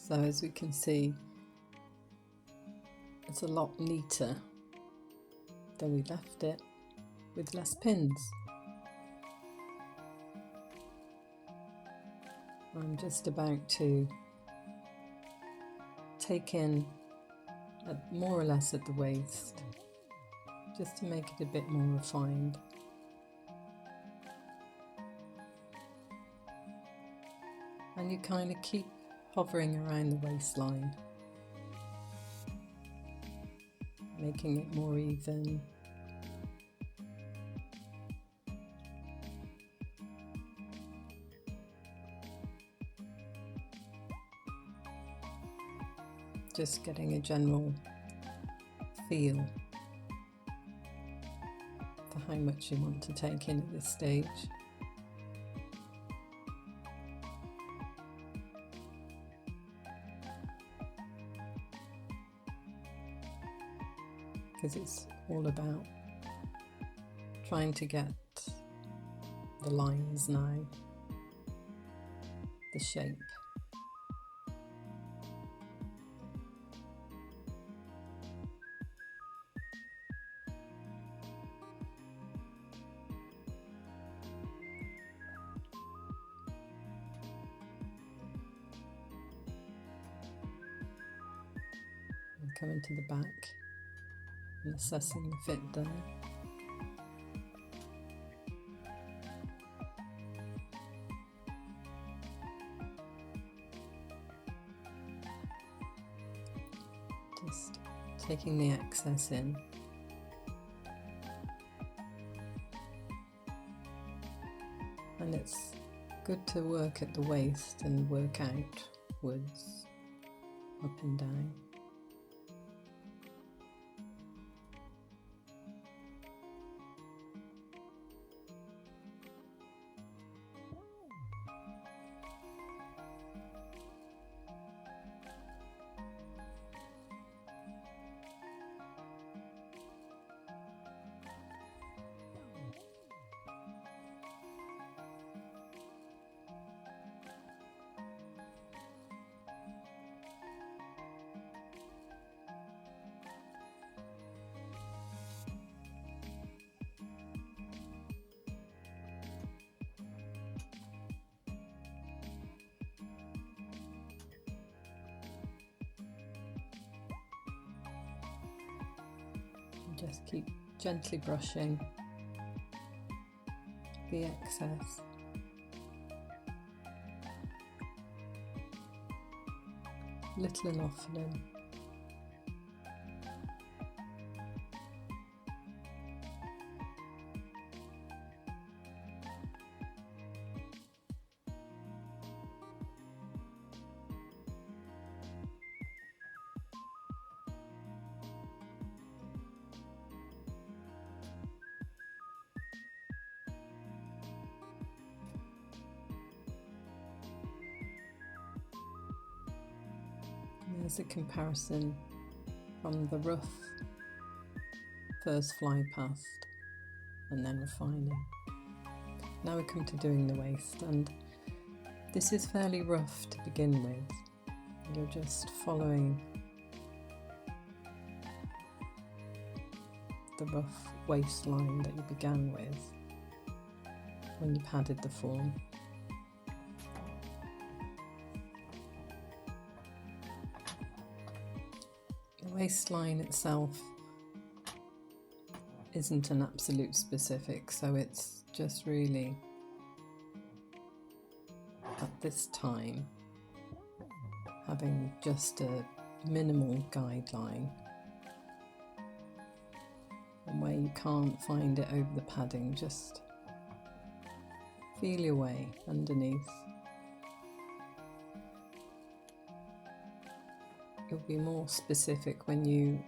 So as we can see, it's a lot neater than we left it, with less pins. I'm just about to take in more or less at the waist, just to make it a bit more refined. And you kind of keep hovering around the waistline, making it more even. Just getting a general feel for how much you want to take in at this stage. Because it's all about trying to get the lines now, the shape. And coming to the back and assessing the fit there. Just taking the excess in. And it's good to work at the waist and work outwards, up and down. Just keep gently brushing the excess. Little and often. There's a comparison from the rough first fly past and then refining. Now we come to doing the waist, and this is fairly rough to begin with. You're just following the rough waistline that you began with when you padded the form. The waistline itself isn't an absolute specific, so it's just really at this time having just a minimal guideline, and where you can't find it over the padding, just feel your way underneath. You'll be more specific when you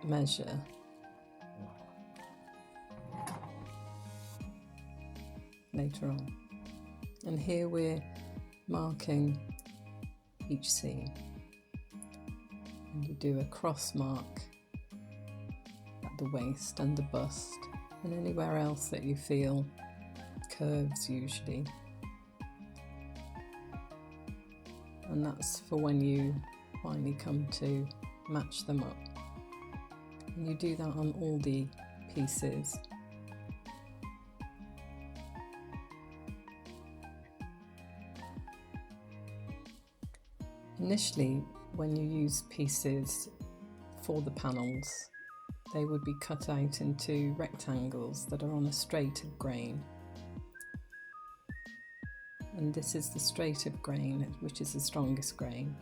measure. Later on. And here we're marking each seam. And you do a cross mark at the waist and the bust, and anywhere else that you feel curves usually. and that's for when you finally come to match them up. And you do that on all the pieces. Initially, when you use pieces for the panels, they would be cut out into rectangles that are on a straight of grain. And this is the straight of grain, which is the strongest grain.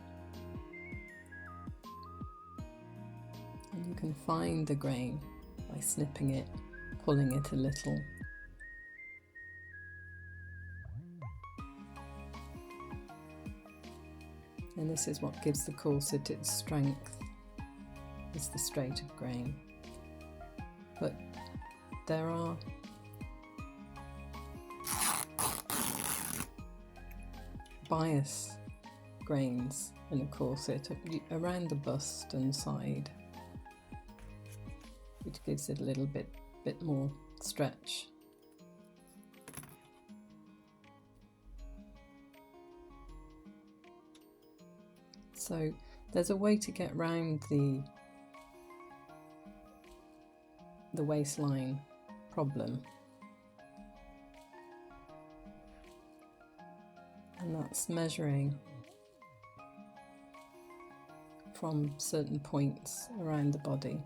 And you can find the grain by snipping it, pulling it a little. And this is what gives the corset its strength, is the straight of grain. But there are bias grains in a corset around the bust and side, which gives it a little bit more stretch. So there's a way to get round the waistline problem, and that's measuring from certain points around the body.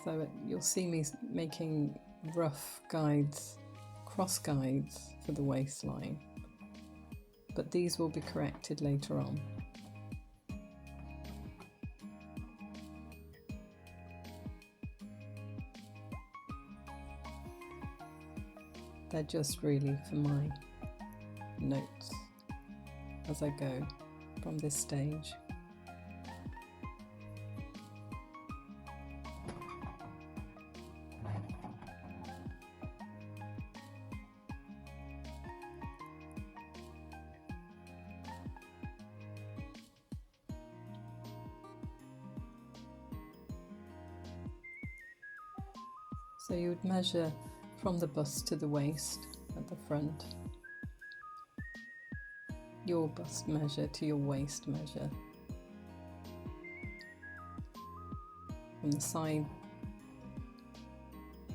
So you'll see me making rough guides, cross guides for the waistline, but these will be corrected later on. They're just really for my notes as I go from this stage. So you would measure from the bust to the waist at the front, your bust measure to your waist measure, from the side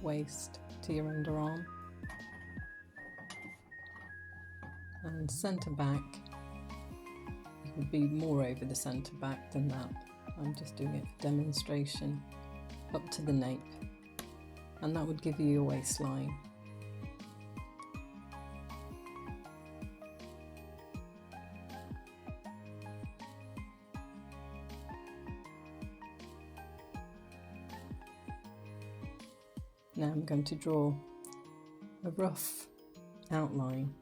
waist to your underarm, and centre back. You would be more over the centre back than that. I'm just doing it for demonstration, up to the nape. And that would give you your waistline. Now I'm going to draw a rough outline.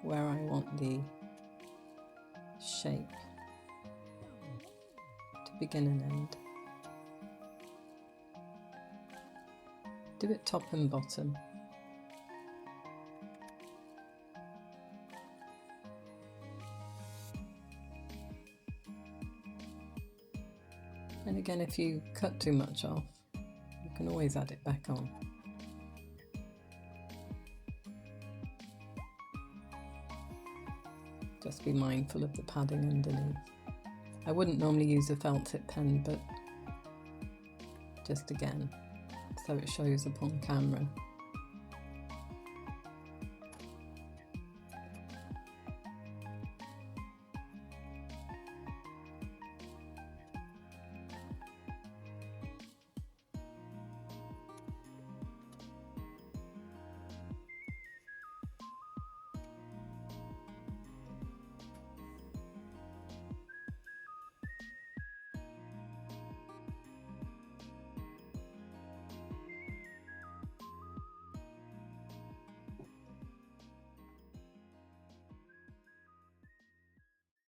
Where I want the shape to begin and end. Do it top and bottom. And again, if you cut too much off, you can always add it back on. Just be mindful of the padding underneath. I wouldn't normally use a felt tip pen, but just again, so it shows upon camera.